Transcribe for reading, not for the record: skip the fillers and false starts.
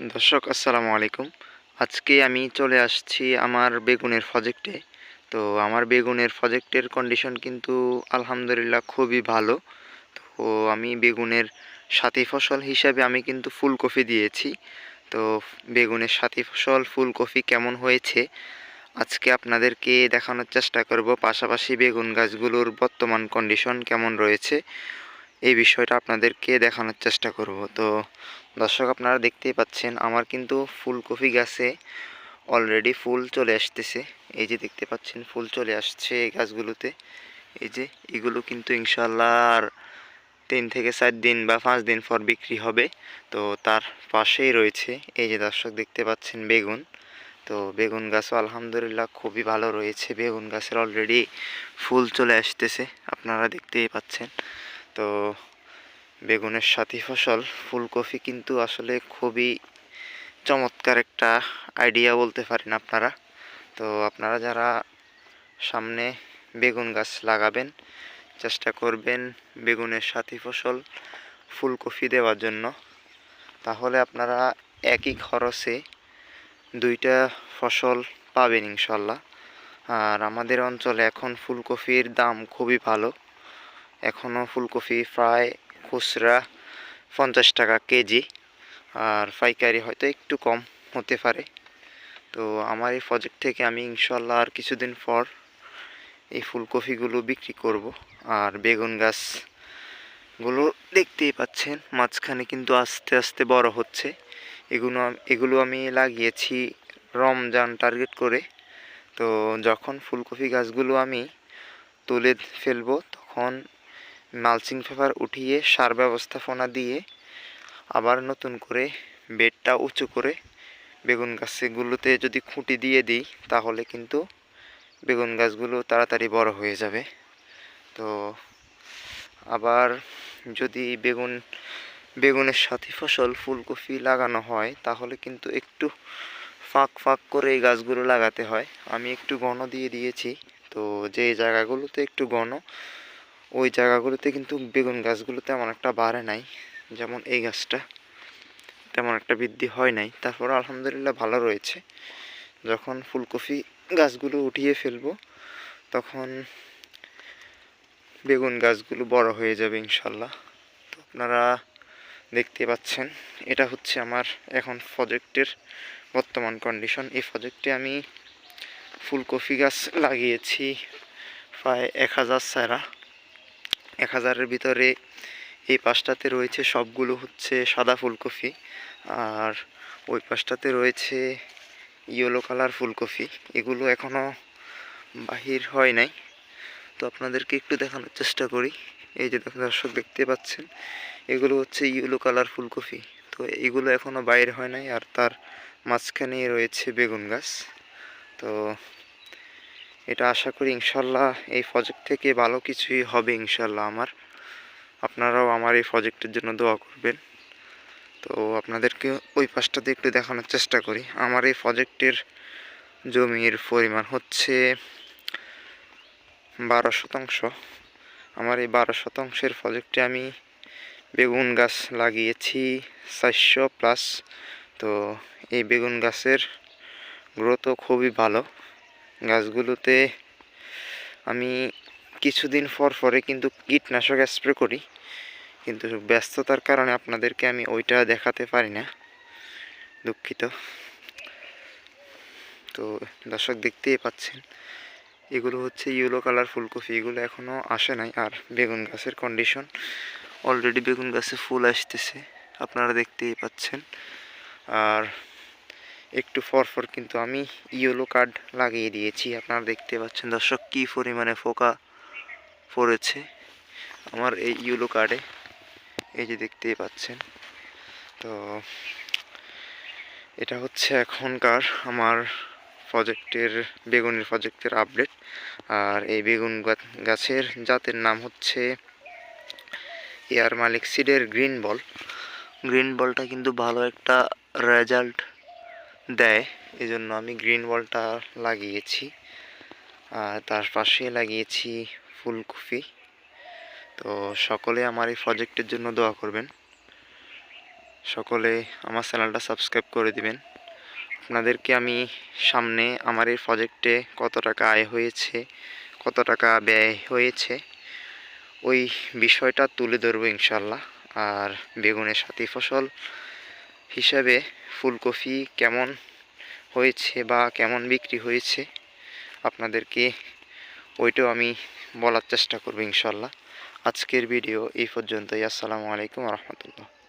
দর্শক আসসালামু আলাইকুম। আজকে আমি চলে আসছি আমার বেগুনের প্রজেক্টে। তো আমার বেগুনের প্রজেক্টের কন্ডিশন কিন্তু আলহামদুলিল্লাহ খুবই ভালো। তো আমি বেগুনের সাথী ফসল হিসাবে আমি কিন্তু ফুলকপি দিয়েছি। তো বেগুনের সাথী ফসল ফুলকপি কেমন হয়েছে আজকে আপনাদেরকে দেখানোর চেষ্টা করব। পাশাপাশি বেগুন গাছগুলোর বর্তমান কন্ডিশন কেমন রয়েছে এই বিষয়টা আপনাদেরকে দেখানোর চেষ্টা করব। তো দর্শক আপনারা দেখতেই পাচ্ছেন আমার কিন্তু ফুলকপি গাছে অলরেডি ফুল চলে আসতেছে। এই যে দেখতে পাচ্ছেন ফুল চলে আসছে এই গাছগুলোতে। এই যে এগুলো কিন্তু ইনশাল্লাহ আর 3 থেকে 4 দিন বা 5 দিন পর বিক্রি হবে। তো তার পাশেই রয়েছে এই যে দর্শক দেখতে পাচ্ছেন বেগুন। তো বেগুন গাছও আলহামদুলিল্লাহ খুবই ভালো রয়েছে। বেগুন গাছের অলরেডি ফুল চলে আসতেছে, আপনারা দেখতেই পাচ্ছেন। তো বেগুনের সাথী ফসল ফুলকপি কিন্তু আসলে খুবই চমৎকার একটা আইডিয়া বলতে পারেন আপনারা। তো আপনারা যারা সামনে বেগুন গাছ লাগাবেন চেষ্টা করবেন বেগুনের সাথী ফসল ফুলকপি দেওয়ার জন্য। তাহলে আপনারা একই খরচে দুইটা ফসল পাবেন ইনশাল্লাহ। আর আমাদের অঞ্চলে এখন ফুলকপির দাম খুবই ভালো। এখনও ফুলকপি প্রায় খুচরা 50 টাকা কেজি, আর পাইকারি হয়তো একটু কম হতে পারে। তো আমার এই প্রজেক্ট থেকে আমি ইনশাল্লাহ আর কিছুদিন পর এই ফুলকপিগুলো বিক্রি করব। আর বেগুন গাছগুলো দেখতেই পাচ্ছেন মাঝখানে কিন্তু আস্তে আস্তে বড় হচ্ছে। এগুলো আমি লাগিয়েছি রমজান টার্গেট করে। তো যখন ফুলকপি গাছগুলো আমি তুলে ফেলবো তখন মালচিং পেপার উঠিয়ে সার ব্যবস্থাপনা দিয়ে আবার নতুন করে বেডটা উঁচু করে বেগুন গাছগুলোতে যদি খুঁটি দিয়ে দিই তাহলে কিন্তু বেগুন গাছগুলো তাড়াতাড়ি বড় হয়ে যাবে। তো আবার যদি বেগুনের সাথী ফসল ফুলকপি লাগানো হয় তাহলে কিন্তু একটু ফাঁক ফাঁক করে এই গাছগুলো লাগাতে হয়। আমি একটু ঘন দিয়ে দিয়েছি। তো যে জায়গাগুলোতে একটু ঘন ওই জায়গাগুলোতে কিন্তু বেগুন গাছগুলো তেমন একটা বাড়ে নাই। যেমন এই গাছটা তেমন একটা বৃদ্ধি হয় নাই, তারপর আলহামদুলিল্লাহ ভালো রয়েছে। যখন ফুলকপি গাছগুলো উঠিয়ে ফেলবো তখন বেগুন গাছগুলো বড় হয়ে যাবে ইনশাল্লাহ। তো আপনারা দেখতে পাচ্ছেন এটা হচ্ছে আমার এখন প্রজেক্টের বর্তমান কন্ডিশন। এই প্রজেক্টে আমি ফুলকপি গাছ লাগিয়েছি প্রায় 1000 চারা। 1000-এর ভিতরে এই পাশটাতে রয়েছে সবগুলো হচ্ছে সাদা ফুলকপি, আর ওই পাশটাতে রয়েছে ইয়েলো কালার ফুলকপি। এগুলো এখনও বাহির হয় নাই। তো আপনাদেরকে একটু দেখানোর চেষ্টা করি। এই যে দর্শক দেখতে পাচ্ছেন এগুলো হচ্ছে ইয়েলো কালার ফুলকপি। তো এগুলো এখনও বাইর হয় নাই, আর তার মাঝখানেই রয়েছে বেগুন গাছ। তো এটা আশা করি ইনশাল্লাহ এই প্রজেক্ট থেকে ভালো কিছুই হবে ইনশাল্লাহ আমার। আপনারাও আমার এই প্রজেক্টের জন্য দোয়া করবেন। তো আপনাদেরকে ওই পাশটাতে একটু দেখানোর চেষ্টা করি। আমার এই প্রজেক্টের জমির পরিমাণ হচ্ছে 12 শতাংশ। আমার এই 12 শতাংশের প্রজেক্টে আমি বেগুন গাছ লাগিয়েছি 400+। তো এই বেগুন গাছের গ্রোথও খুবই ভালো। গাছগুলোতে আমি কিছুদিন পরে কিন্তু কীটনাশক স্প্রে করি, কিন্তু ব্যস্ততার কারণে আপনাদেরকে আমি ওইটা দেখাতে পারি না, দুঃখিত। তো দর্শক দেখতেই পাচ্ছেন এগুলো হচ্ছে ইয়েলো কালার ফুলকপি, এগুলো এখনও আসে নাই। আর বেগুন গাছের কন্ডিশন অলরেডি বেগুন গাছে ফুল আসতেছে, আপনারা দেখতেই পাচ্ছেন। আর একটু পর কিন্তু আমি ইয়েলো কার্ড লাগিয়ে দিয়েছি, আপনারা দেখতে পাচ্ছেন দর্শক কী পরিমাণে পোকা পড়েছে আমার এই ইয়েলো কার্ডে, এই যে দেখতেই পাচ্ছেন। তো এটা হচ্ছে এখনকার আমার বেগুনের প্রজেক্টের আপডেট। আর এই বেগুন গাছের জাতের নাম হচ্ছে এয়ার মালিক সিডের গ্রিন বল। গ্রিন বলটা কিন্তু ভালো একটা রেজাল্ট দেয়, এজন্য আমি গ্রিন বলটা লাগিয়েছি। আর তার পাশে লাগিয়েছি ফুলকপি। তো সকলে আমার এই প্রজেক্টের জন্য দোয়া করবেন। সকলে আমার চ্যানেলটা সাবস্ক্রাইব করে দিবেন। আপনাদেরকে আমি সামনে আমার এই প্রজেক্টে কত টাকা আয় হয়েছে, কত টাকা ব্যয় হয়েছে ওই বিষয়টা তুলে ধরবো ইনশাল্লাহ। আর বেগুনের সাথী ফসল হিসাবে ফুলকপি কেমন হয়েছে বা কেমন বিক্রি হয়েছে আপনাদেরকে ওইটাও আমি বলার চেষ্টা করব ইনশাল্লাহ। আজকের ভিডিও এই পর্যন্তই। আসসালামু আলাইকুম রহমতুল্লাহ।